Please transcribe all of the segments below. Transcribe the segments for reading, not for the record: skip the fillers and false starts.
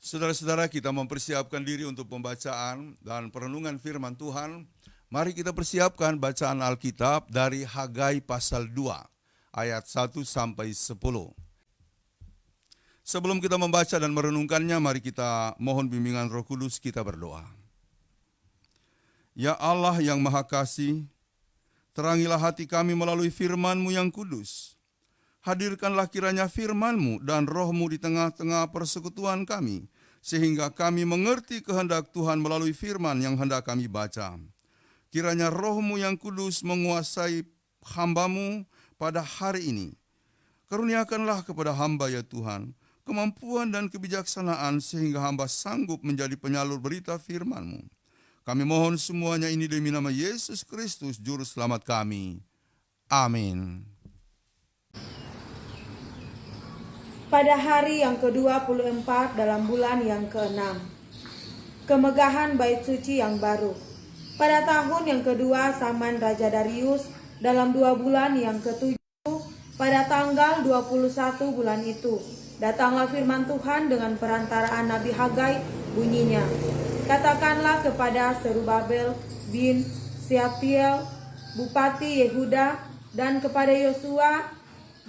Saudara-saudara, kita mempersiapkan diri untuk pembacaan dan perenungan firman Tuhan. Mari kita persiapkan bacaan Alkitab dari Hagai pasal 2, ayat 1 sampai 10. Sebelum kita membaca dan merenungkannya, mari kita mohon bimbingan Roh Kudus, kita berdoa. Ya Allah yang Maha Kasih, terangilah hati kami melalui firman-Mu yang kudus. Hadirkanlah kiranya firman-Mu dan Roh-Mu di tengah-tengah persekutuan kami, sehingga kami mengerti kehendak Tuhan melalui firman yang hendak kami baca. Kiranya Roh-Mu yang kudus menguasai hamba-Mu pada hari ini. Karuniakanlah kepada hamba ya Tuhan, kemampuan dan kebijaksanaan sehingga hamba sanggup menjadi penyalur berita firman-Mu. Kami mohon semuanya ini demi nama Yesus Kristus, Juru Selamat kami. Amin. Pada hari yang ke-24 dalam bulan yang ke-6, kemegahan bait suci yang baru. Pada tahun yang kedua zaman Raja Darius, dalam 2 bulan yang ke-7, pada tanggal 21 bulan itu, datanglah firman Tuhan dengan perantaraan Nabi Hagai, bunyinya, katakanlah kepada Serubabel bin Shealtiel, Bupati Yehuda, dan kepada Yosua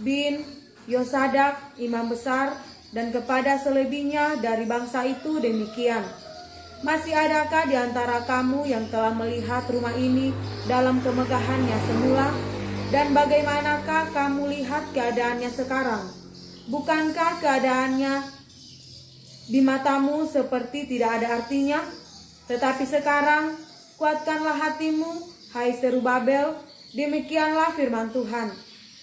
bin Yosadak, imam besar, dan kepada selebihnya dari bangsa itu demikian. Masih adakah di antara kamu yang telah melihat rumah ini dalam kemegahannya semula? Dan bagaimanakah kamu lihat keadaannya sekarang? Bukankah keadaannya di matamu seperti tidak ada artinya? Tetapi sekarang, kuatkanlah hatimu, hai Serubabel, demikianlah firman Tuhan.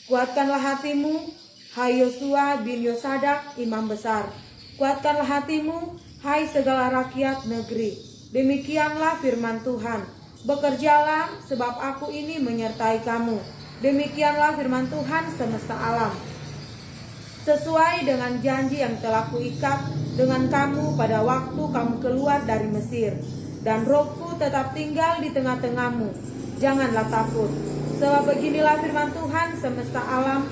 Kuatkanlah hatimu, hai Yosua bin Yosadak, imam besar. Kuatkanlah hatimu, hai segala rakyat negeri. Demikianlah firman Tuhan. Bekerjalah, sebab aku ini menyertai kamu. Demikianlah firman Tuhan semesta alam. Sesuai dengan janji yang telah kuikat dengan kamu pada waktu kamu keluar dari Mesir. Dan Rohku tetap tinggal di tengah-tengahmu. Janganlah takut. Sebab beginilah firman Tuhan semesta alam.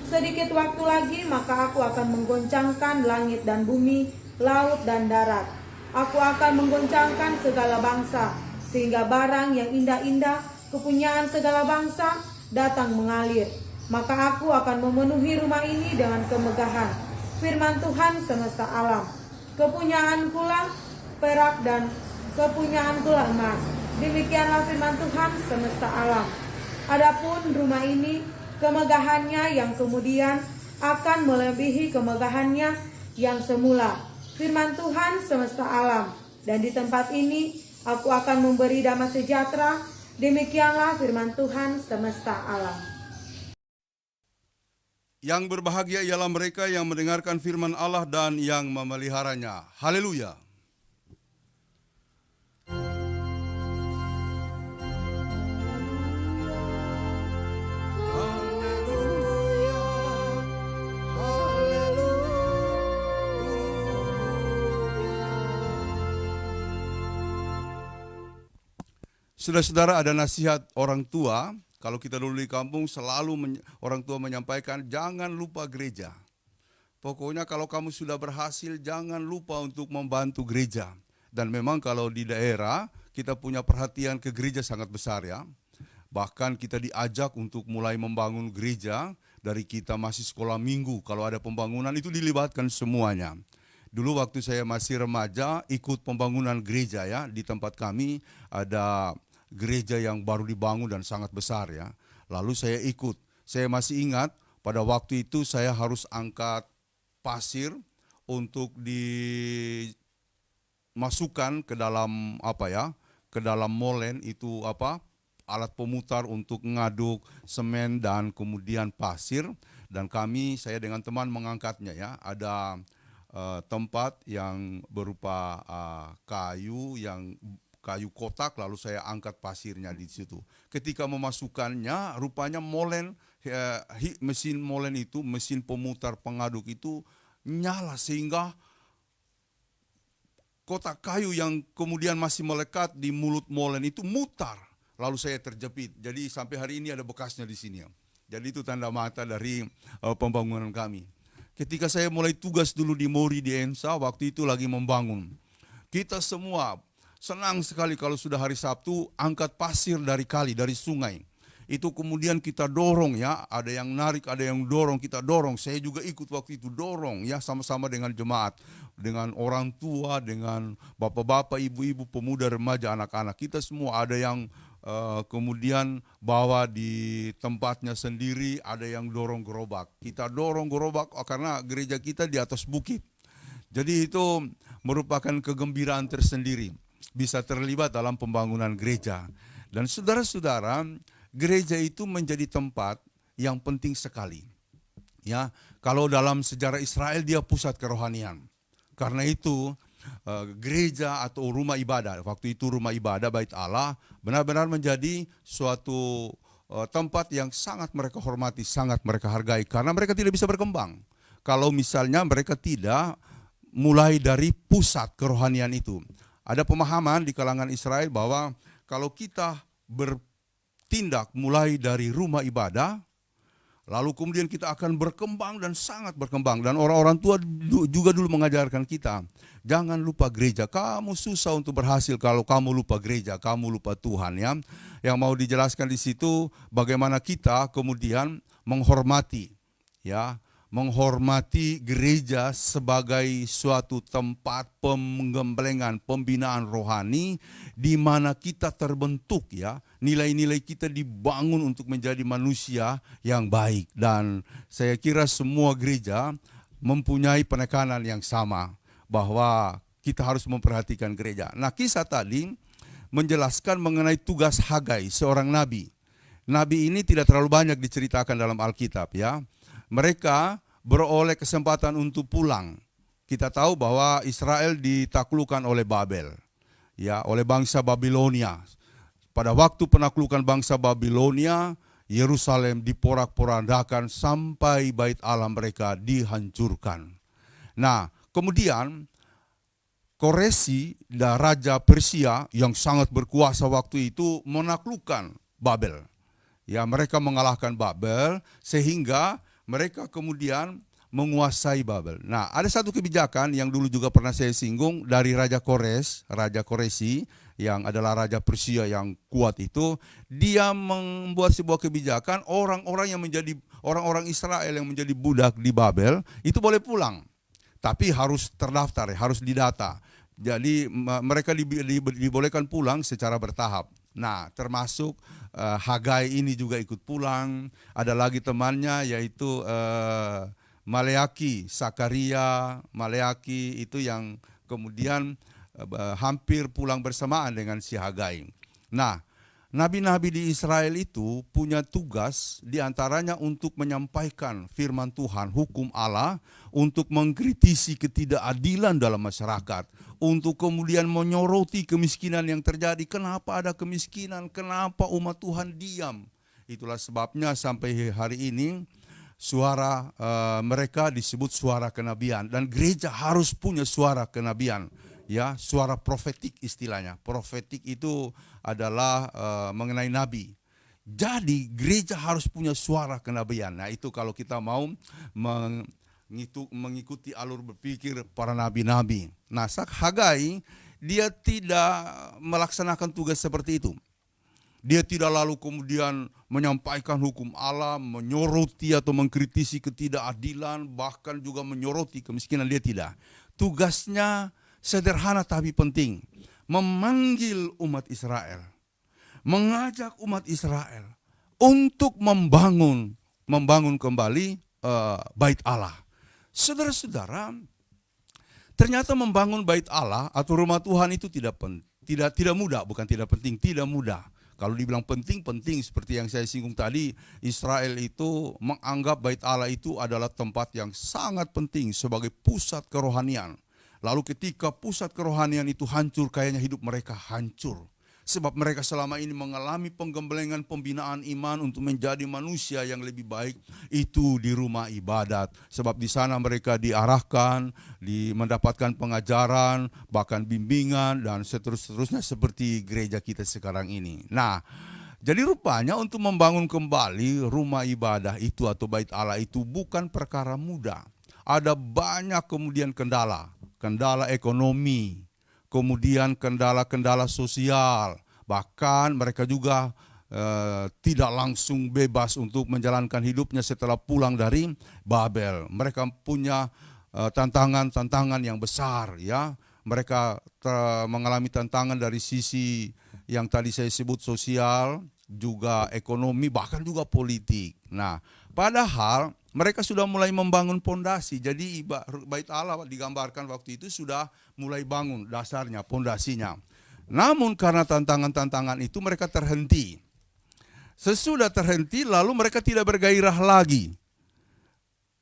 Sedikit waktu lagi maka aku akan menggoncangkan langit dan bumi, laut dan darat. Aku akan menggoncangkan segala bangsa, sehingga barang yang indah-indah, kepunyaan segala bangsa, datang mengalir. Maka aku akan memenuhi rumah ini dengan kemegahan. Firman Tuhan semesta alam. Kepunyaanku lah perak dan kepunyaanku lah emas. Demikianlah firman Tuhan semesta alam. Adapun rumah ini, kemegahannya yang kemudian akan melebihi kemegahannya yang semula. Firman Tuhan semesta alam. Dan di tempat ini aku akan memberi damai sejahtera. Demikianlah firman Tuhan semesta alam. Yang berbahagia ialah mereka yang mendengarkan firman Allah dan yang memeliharanya. Haleluya. Saudara-saudara, ada nasihat orang tua. Kalau kita dulu di kampung selalu orang tua menyampaikan jangan lupa gereja. Pokoknya kalau kamu sudah berhasil jangan lupa untuk membantu gereja. Dan memang kalau di daerah kita punya perhatian ke gereja sangat besar ya. Bahkan kita diajak untuk mulai membangun gereja dari kita masih sekolah minggu. Kalau ada pembangunan itu dilibatkan semuanya. Dulu waktu saya masih remaja ikut pembangunan gereja ya. Di tempat kami ada gereja yang baru dibangun dan sangat besar ya. Lalu saya ikut. Saya masih ingat pada waktu itu saya harus angkat pasir untuk dimasukkan ke dalam ke dalam molen itu alat pemutar untuk mengaduk semen dan kemudian pasir. Dan saya dengan teman mengangkatnya ya. Ada tempat yang berupa kayu kotak, lalu saya angkat pasirnya di situ. Ketika memasukkannya, rupanya mesin molen itu, mesin pemutar pengaduk itu nyala sehingga kotak kayu yang kemudian masih melekat di mulut molen itu mutar. Lalu saya terjepit. Jadi sampai hari ini ada bekasnya di sini. Jadi itu tanda mata dari pembangunan kami. ketika saya mulai tugas dulu di Mori di Ensa, waktu itu lagi membangun. Kita semua senang sekali kalau sudah hari Sabtu angkat pasir dari kali, dari sungai. Itu kemudian kita dorong ya, ada yang narik, ada yang dorong, kita dorong. Saya juga ikut waktu itu dorong ya, sama-sama dengan jemaat, dengan orang tua, dengan bapak-bapak, ibu-ibu, pemuda, remaja, anak-anak. Kita semua ada yang kemudian bawa di tempatnya sendiri, ada yang dorong gerobak. Kita dorong gerobak karena gereja kita di atas bukit. Jadi itu merupakan kegembiraan tersendiri, bisa terlibat dalam pembangunan gereja. Dan saudara-saudara, gereja itu menjadi tempat yang penting sekali. Ya, kalau dalam sejarah Israel dia pusat kerohanian. Karena itu gereja atau rumah ibadah, waktu itu rumah ibadah Bait Allah benar-benar menjadi suatu tempat yang sangat mereka hormati, sangat mereka hargai, karena mereka tidak bisa berkembang kalau misalnya mereka tidak mulai dari pusat kerohanian itu. Ada pemahaman di kalangan Israel bahwa kalau kita bertindak mulai dari rumah ibadah, lalu kemudian kita akan berkembang dan sangat berkembang. Dan orang-orang tua juga dulu mengajarkan kita, jangan lupa gereja. Kamu susah untuk berhasil kalau kamu lupa gereja, kamu lupa Tuhan ya. Yang mau dijelaskan di situ bagaimana kita kemudian menghormati ya, menghormati gereja sebagai suatu tempat penggemblengan, pembinaan rohani di mana kita terbentuk ya, nilai-nilai kita dibangun untuk menjadi manusia yang baik. Dan saya kira semua gereja mempunyai penekanan yang sama bahwa kita harus memperhatikan gereja. Nah, kisah tadi menjelaskan mengenai tugas Hagai, seorang nabi. Nabi ini tidak terlalu banyak diceritakan dalam Alkitab ya. Mereka beroleh kesempatan untuk pulang. Kita tahu bahwa Israel ditaklukkan oleh Babel, ya, oleh bangsa Babilonia. Pada waktu penaklukan bangsa Babilonia, Yerusalem diporak-porandakan sampai bait Allah mereka dihancurkan. Nah, kemudian Koresi, raja Persia yang sangat berkuasa waktu itu, menaklukkan Babel. Ya, mereka mengalahkan Babel sehingga mereka kemudian menguasai Babel. Nah, ada satu kebijakan yang dulu juga pernah saya singgung dari Raja Koresi, yang adalah Raja Persia yang kuat itu. Dia membuat sebuah kebijakan, orang-orang Israel yang menjadi budak di Babel itu boleh pulang. Tapi harus terdaftar, harus didata. Jadi mereka dibolehkan pulang secara bertahap. Nah, termasuk Hagai ini juga ikut pulang. Ada lagi temannya yaitu Maleaki, Sakaria, Maleaki itu yang kemudian hampir pulang bersamaan dengan si Hagai. Nah, nabi-nabi di Israel itu punya tugas diantaranya untuk menyampaikan firman Tuhan, hukum Allah, untuk mengkritisi ketidakadilan dalam masyarakat, untuk kemudian menyoroti kemiskinan yang terjadi. Kenapa ada kemiskinan? Kenapa umat Tuhan diam? Itulah sebabnya sampai hari ini suara mereka disebut suara kenabian, dan gereja harus punya suara kenabian. Ya, suara profetik istilahnya. Profetik itu adalah mengenai nabi. Jadi gereja harus punya suara kenabian. Nah, itu kalau kita mau mengikuti alur berpikir para nabi-nabi. Nah, Hagai dia tidak melaksanakan tugas seperti itu. Dia tidak lalu kemudian menyampaikan hukum Allah, menyoroti atau mengkritisi ketidakadilan, bahkan juga menyoroti kemiskinan. Dia tidak. Tugasnya sederhana tapi penting, memanggil umat Israel, mengajak umat Israel untuk membangun kembali bait Allah. Saudara-saudara, ternyata membangun bait Allah atau rumah Tuhan itu tidak mudah, bukan tidak penting, tidak mudah. Kalau dibilang penting seperti yang saya singgung tadi, Israel itu menganggap bait Allah itu adalah tempat yang sangat penting sebagai pusat kerohanian. Lalu ketika pusat kerohanian itu hancur, kayaknya hidup mereka hancur. Sebab mereka selama ini mengalami penggemblengan pembinaan iman untuk menjadi manusia yang lebih baik itu di rumah ibadat. Sebab di sana mereka diarahkan, mendapatkan pengajaran, bahkan bimbingan dan seterusnya seperti gereja kita sekarang ini. Nah, jadi rupanya untuk membangun kembali rumah ibadah itu atau bait Allah itu bukan perkara mudah. ada banyak kemudian kendala ekonomi, kemudian kendala-kendala sosial, bahkan mereka juga tidak langsung bebas untuk menjalankan hidupnya setelah pulang dari Babel. Mereka punya tantangan-tantangan yang besar, ya. Mereka mengalami tantangan dari sisi yang tadi saya sebut sosial, juga ekonomi, bahkan juga politik. Nah, padahal mereka sudah mulai membangun pondasi. Jadi bait Allah digambarkan waktu itu sudah mulai bangun dasarnya, pondasinya. Namun karena tantangan-tantangan itu mereka terhenti. Sesudah terhenti lalu mereka tidak bergairah lagi.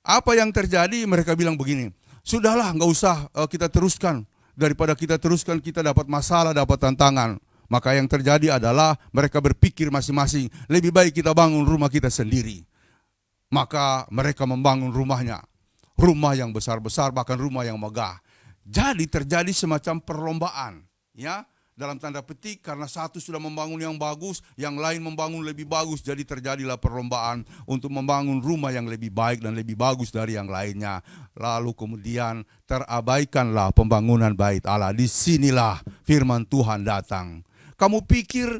Apa yang terjadi? Mereka bilang begini, sudahlah nggak usah kita teruskan. Daripada kita teruskan kita dapat masalah, dapat tantangan. Maka yang terjadi adalah mereka berpikir masing-masing, lebih baik kita bangun rumah kita sendiri. Maka mereka membangun rumahnya. Rumah yang besar-besar, bahkan rumah yang megah. Jadi terjadi semacam perlombaan, ya. Dalam tanda petik, karena satu sudah membangun yang bagus, yang lain membangun lebih bagus. Jadi terjadilah perlombaan untuk membangun rumah yang lebih baik dan lebih bagus dari yang lainnya. Lalu kemudian terabaikanlah pembangunan bait Allah. Disinilah firman Tuhan datang. Kamu pikir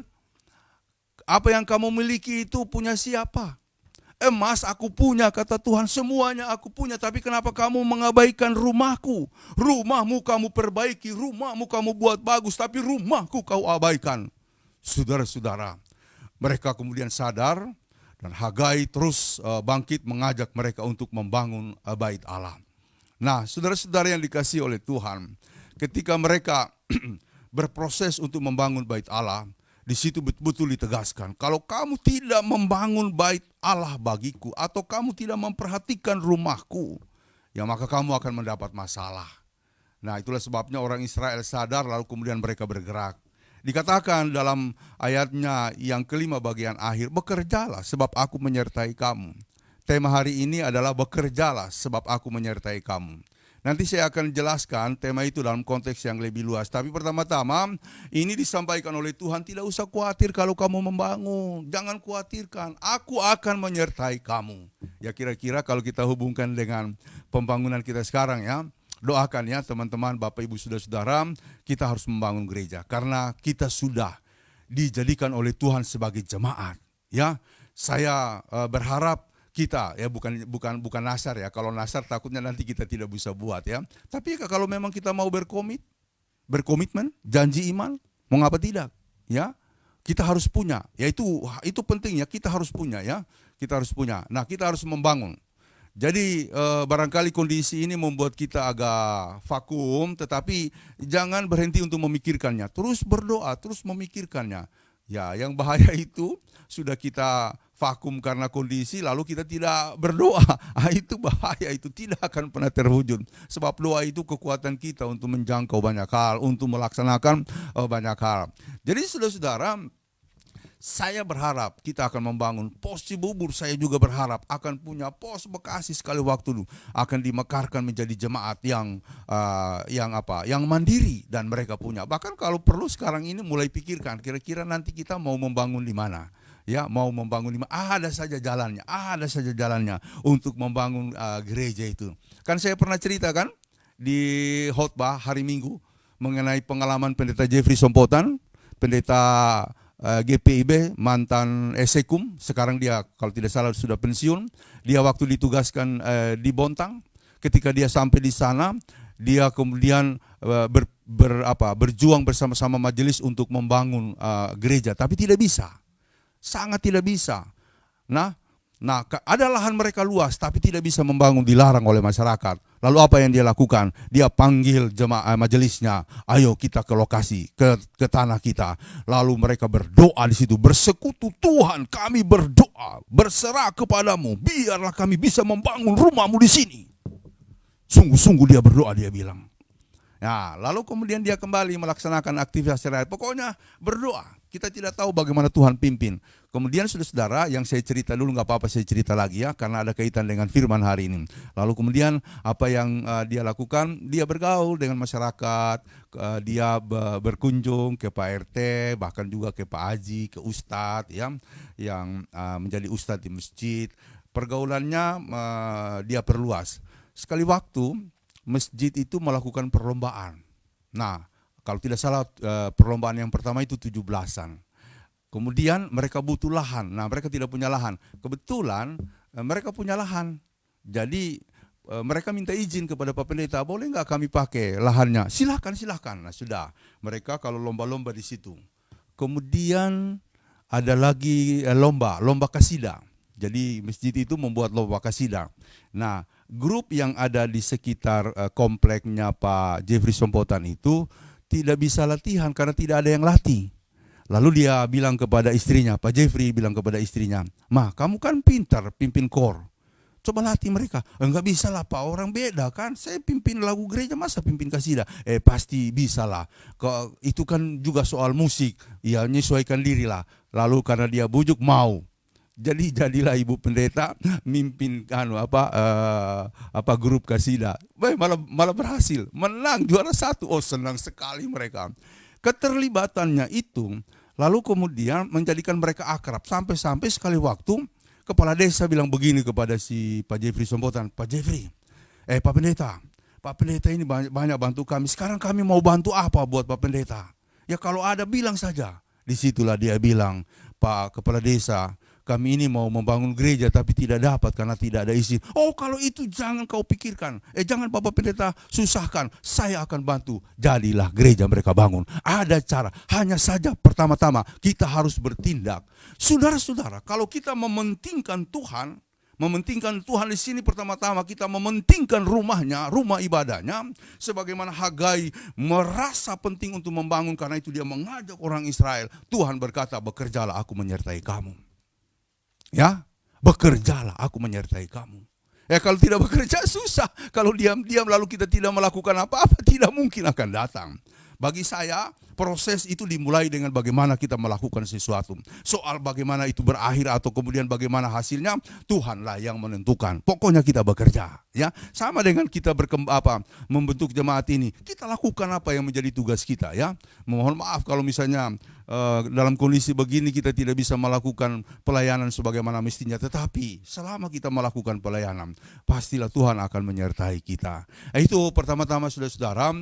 apa yang kamu miliki itu punya siapa? Emas aku punya, kata Tuhan, semuanya aku punya. Tapi kenapa kamu mengabaikan rumahku? Rumahmu kamu perbaiki, rumahmu kamu buat bagus, tapi rumahku kau abaikan. Saudara-saudara, mereka kemudian sadar dan Hagai terus bangkit mengajak mereka untuk membangun bait Allah. Nah, saudara-saudara yang dikasihi oleh Tuhan, ketika mereka berproses untuk membangun bait Allah, di situ betul-betul ditegaskan, kalau kamu tidak membangun bait Allah bagiku, atau kamu tidak memperhatikan rumahku, ya maka kamu akan mendapat masalah. Nah, itulah sebabnya orang Israel sadar, lalu kemudian mereka bergerak. Dikatakan dalam ayatnya yang kelima bagian akhir, bekerjalah sebab aku menyertai kamu. Tema hari ini adalah bekerjalah sebab aku menyertai kamu. Nanti saya akan jelaskan tema itu dalam konteks yang lebih luas. Tapi pertama-tama ini disampaikan oleh Tuhan, tidak usah khawatir kalau kamu membangun. Jangan khawatirkan, aku akan menyertai kamu. Ya kira-kira kalau kita hubungkan dengan pembangunan kita sekarang ya. Doakan ya teman-teman, Bapak Ibu Saudara-saudara, kita harus membangun gereja. Karena kita sudah dijadikan oleh Tuhan sebagai jemaat. Ya, saya berharap kita ya bukan nasar ya. Kalau nasar takutnya nanti kita tidak bisa buat ya. Tapi kalau memang kita mau berkomitmen, janji iman, mau ngapa tidak? Ya, kita harus punya. Ya itu pentingnya, kita harus punya ya. Kita harus punya. Nah, kita harus membangun. Jadi barangkali kondisi ini membuat kita agak vakum, tetapi jangan berhenti untuk memikirkannya. Terus berdoa, terus memikirkannya. Ya, yang bahaya itu sudah kita vakum karena kondisi, lalu kita tidak berdoa. Itu bahaya, itu tidak akan pernah terwujud. Sebab doa itu kekuatan kita untuk menjangkau banyak hal, untuk melaksanakan banyak hal. Jadi saudara-saudara, saya berharap kita akan membangun pos Cibubur. Saya juga berharap akan punya pos Bekasi sekali waktu dulu akan dimekarkan menjadi jemaat yang mandiri dan mereka punya. Bahkan kalau perlu sekarang ini mulai pikirkan kira-kira nanti kita mau membangun di mana. Ya, mau membangun di mana? Ada saja jalannya untuk membangun gereja itu. Kan saya pernah ceritakan di khotbah hari Minggu mengenai pengalaman pendeta Jeffrey Sompotan, pendeta GPIB, mantan Esekum, sekarang dia kalau tidak salah sudah pensiun. Dia waktu ditugaskan di Bontang, ketika dia sampai di sana, dia kemudian berjuang bersama-sama majelis untuk membangun gereja, tapi tidak bisa, sangat tidak bisa. Nah, ada lahan mereka luas, tapi tidak bisa membangun, dilarang oleh masyarakat. Lalu apa yang dia lakukan? Dia panggil jemaah majelisnya, ayo kita ke lokasi, ke tanah kita. Lalu mereka berdoa di situ, bersekutu, Tuhan kami berdoa, berserah kepadamu, biarlah kami bisa membangun rumahmu di sini. Sungguh-sungguh dia berdoa, dia bilang. Nah, lalu kemudian dia kembali melaksanakan aktivitas syariat. Pokoknya berdoa. Kita tidak tahu bagaimana Tuhan pimpin. Kemudian saudara-saudara, yang saya cerita dulu nggak apa-apa saya cerita lagi ya, karena ada kaitan dengan firman hari ini. Lalu kemudian apa yang dia lakukan? Dia bergaul dengan masyarakat, dia berkunjung ke Pak RT, bahkan juga ke Pak Haji, ke Ustadz ya, yang menjadi Ustadz di masjid. Pergaulannya dia perluas. sekali waktu masjid itu melakukan perlombaan. Nah, kalau tidak salah perlombaan yang pertama itu 17-an. Kemudian mereka butuh lahan. Nah, mereka tidak punya lahan. Kebetulan mereka punya lahan. Jadi mereka minta izin kepada Pak Pendeta, boleh nggak kami pakai lahannya? Silakan, silakan. Nah, sudah. Mereka kalau lomba-lomba di situ. Kemudian ada lagi lomba kasida. Jadi masjid itu membuat lomba kasida. Nah, grup yang ada di sekitar kompleknya Pak Jeffrey Sompotan itu tidak bisa latihan karena tidak ada yang latih. Lalu dia bilang kepada istrinya, Pak Jeffrey bilang kepada istrinya, "Ma, kamu kan pintar pimpin kor. Coba latih mereka." "Enggak bisa lah Pak, orang beda kan. Saya pimpin lagu gereja, masa pimpin kasida?" Pasti bisa lah. Itu kan juga soal musik. Ya, menyesuaikan diri lah. Lalu karena dia bujuk, mau. Jadi jadilah ibu pendeta mimpin grup kasida. Malah berhasil, menang juara 1. Oh, senang sekali mereka. Keterlibatannya itu lalu kemudian menjadikan mereka akrab. Sampai-sampai sekali waktu kepala desa bilang begini kepada si Pak Jeffrey Sompotan, "Pak Jeffrey, Pak Pendeta ini banyak bantu kami. Sekarang kami mau bantu apa buat Pak Pendeta? Ya kalau ada bilang saja." Disitulah dia bilang, "Pak Kepala Desa, kami ini mau membangun gereja tapi tidak dapat karena tidak ada izin." "Oh, kalau itu jangan kau pikirkan. Jangan Bapak Pendeta susahkan. Saya akan bantu." Jadilah gereja mereka bangun. Ada cara. Hanya saja pertama-tama kita harus bertindak. Saudara-saudara, kalau kita mementingkan Tuhan di sini pertama-tama kita mementingkan rumahnya, rumah ibadahnya, sebagaimana Hagai merasa penting untuk membangun karena itu dia mengajak orang Israel. Tuhan berkata, "Bekerjalah, aku menyertai kamu." Ya, bekerjalah, aku menyertai kamu. Kalau tidak bekerja susah. Kalau diam-diam lalu kita tidak melakukan apa-apa, tidak mungkin akan datang. Bagi saya, proses itu dimulai dengan bagaimana kita melakukan sesuatu. Soal bagaimana itu berakhir atau kemudian bagaimana hasilnya, Tuhanlah yang menentukan. Pokoknya kita bekerja, ya. Sama dengan kita membentuk jemaat ini, kita lakukan apa yang menjadi tugas kita, ya. Mohon maaf kalau misalnya dalam kondisi begini kita tidak bisa melakukan pelayanan sebagaimana mestinya, tetapi selama kita melakukan pelayanan, pastilah Tuhan akan menyertai kita. Itu pertama-tama, saudara-saudara,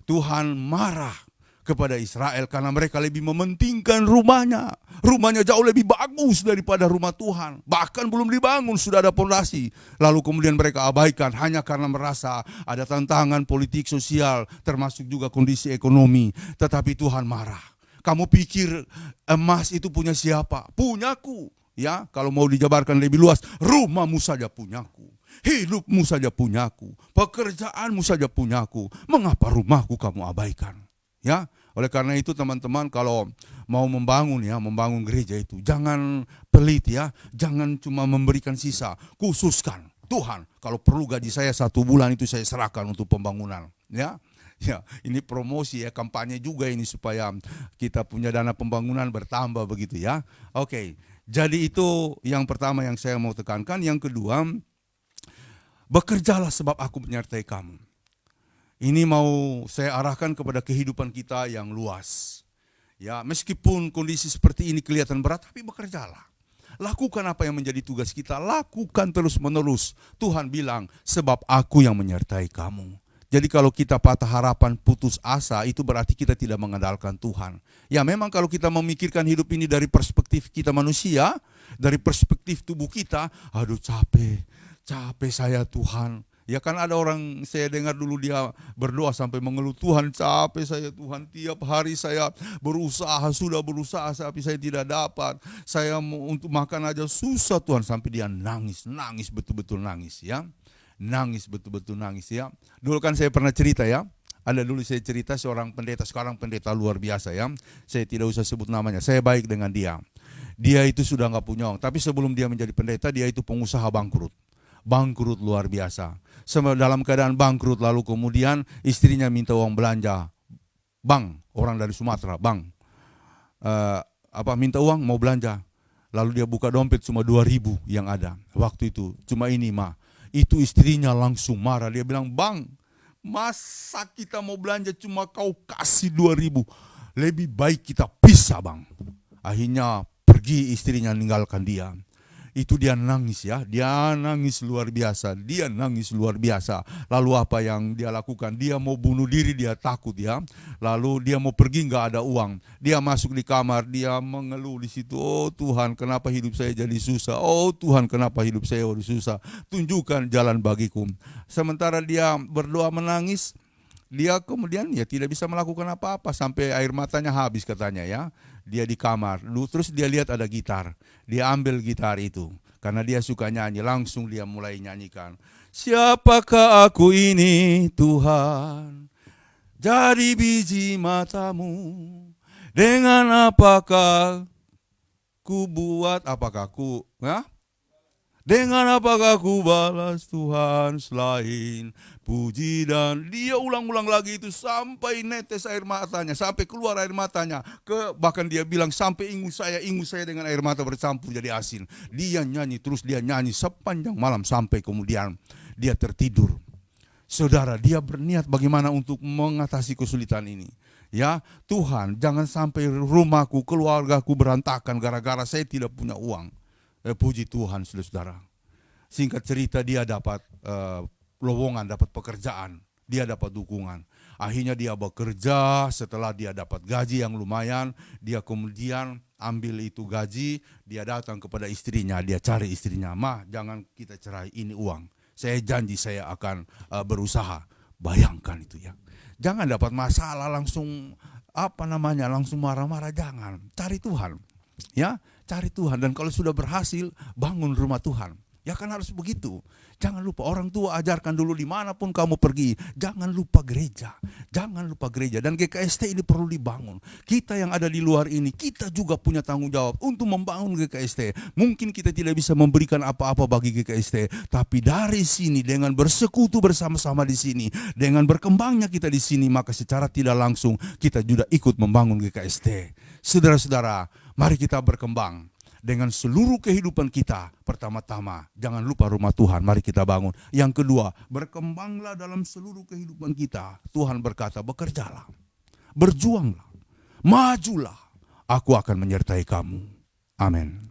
Tuhan marah kepada Israel karena mereka lebih mementingkan rumahnya. Rumahnya jauh lebih bagus daripada rumah Tuhan. Bahkan belum dibangun sudah ada pondasi. Lalu kemudian mereka abaikan hanya karena merasa ada tantangan politik sosial, termasuk juga kondisi ekonomi. Tetapi Tuhan marah. Kamu pikir emas itu punya siapa? Punyaku. Ya, kalau mau dijabarkan lebih luas, rumahmu saja punyaku. Hidupmu saja punyaku, pekerjaanmu saja punyaku. Mengapa rumahku kamu abaikan? Ya, oleh karena itu teman-teman, kalau mau membangun gereja itu jangan pelit, ya, jangan cuma memberikan sisa. Khususkan, Tuhan, kalau perlu gaji saya 1 bulan itu saya serahkan untuk pembangunan. Ya, ini promosi, ya, kampanye juga ini supaya kita punya dana pembangunan bertambah begitu, ya. Oke, jadi itu yang pertama yang saya mau tekankan. Yang kedua, bekerjalah sebab aku menyertai kamu. Ini mau saya arahkan kepada kehidupan kita yang luas. Ya, meskipun kondisi seperti ini kelihatan berat, tapi bekerjalah. Lakukan apa yang menjadi tugas kita, lakukan terus-menerus. Tuhan bilang, sebab aku yang menyertai kamu. Jadi kalau kita patah harapan, putus asa, itu berarti kita tidak mengandalkan Tuhan. Ya, memang kalau kita memikirkan hidup ini dari perspektif kita manusia, dari perspektif tubuh kita, aduh capek saya Tuhan. Ya kan ada orang, saya dengar dulu dia berdoa sampai mengeluh, "Tuhan capek saya Tuhan, tiap hari saya sudah berusaha tapi saya tidak dapat. Saya mau untuk makan aja susah Tuhan." Sampai dia nangis betul-betul nangis, ya. Nangis betul-betul nangis, ya. Dulu kan saya pernah cerita, ya. Ada dulu saya cerita seorang pendeta, sekarang pendeta luar biasa, ya. Saya tidak usah sebut namanya, saya baik dengan dia. Dia itu sudah nggak punya uang, tapi sebelum dia menjadi pendeta, dia itu pengusaha bangkrut luar biasa. Dalam keadaan bangkrut, lalu kemudian istrinya minta uang belanja. "Bang," orang dari Sumatera, "Bang, minta uang mau belanja." Lalu dia buka dompet cuma 2.000 yang ada. Waktu itu cuma ini, Ma. Itu istrinya langsung marah. Dia bilang, "Bang, masa kita mau belanja cuma kau kasih 2.000? Lebih baik kita pisah, Bang." Akhirnya pergi istrinya, meninggalkan dia. itu dia nangis ya, dia nangis luar biasa, dia nangis luar biasa. Lalu apa yang dia lakukan? Dia mau bunuh diri, dia takut ya. Lalu dia mau pergi, nggak ada uang. Dia masuk di kamar, dia mengeluh di situ. Oh Tuhan, kenapa hidup saya jadi susah? Oh Tuhan, kenapa hidup saya jadi susah? Tunjukkan jalan bagiku. Sementara dia berdoa menangis, dia kemudian ya tidak bisa melakukan apa-apa sampai air matanya habis katanya ya. Dia di kamar, terus dia lihat ada gitar. Dia ambil gitar itu karena dia suka nyanyi, langsung dia mulai nyanyikan. Siapakah aku ini Tuhan? Jadi biji matamu. Dengan apakah ku buat, apakah ku ya? Dengan apakah ku balas Tuhan selain puji, dan dia ulang-ulang lagi itu sampai netes air matanya, sampai keluar air matanya, bahkan dia bilang sampai ingus saya dengan air mata bercampur jadi asin. Dia nyanyi terus, dia nyanyi sepanjang malam sampai kemudian dia tertidur. Saudara, dia berniat bagaimana untuk mengatasi kesulitan ini. Ya, Tuhan, jangan sampai rumahku, keluargaku berantakan gara-gara saya tidak punya uang. Puji Tuhan, saudara. Singkat cerita, dia dapat lowongan, dapat pekerjaan, dia dapat dukungan. Akhirnya dia bekerja, setelah dia dapat gaji yang lumayan, dia kemudian ambil itu gaji, dia datang kepada istrinya, dia cari istrinya, "Ma, jangan kita cerai, ini uang. Saya janji saya akan berusaha." Bayangkan itu ya. Jangan dapat masalah langsung langsung marah-marah, jangan. Cari Tuhan. Ya, cari Tuhan, dan kalau sudah berhasil, bangun rumah Tuhan. Ya kan harus begitu. Jangan lupa, orang tua ajarkan dulu dimanapun kamu pergi. Jangan lupa gereja. Jangan lupa gereja. Dan GKST ini perlu dibangun. Kita yang ada di luar ini, kita juga punya tanggung jawab untuk membangun GKST. Mungkin kita tidak bisa memberikan apa-apa bagi GKST. Tapi dari sini, dengan bersekutu bersama-sama di sini, dengan berkembangnya kita di sini, maka secara tidak langsung kita juga ikut membangun GKST. Saudara-saudara, mari kita berkembang. Dengan seluruh kehidupan kita, pertama-tama jangan lupa rumah Tuhan, mari kita bangun. Yang kedua, berkembanglah dalam seluruh kehidupan kita. Tuhan berkata, bekerjalah, berjuanglah, majulah, aku akan menyertai kamu. Amin.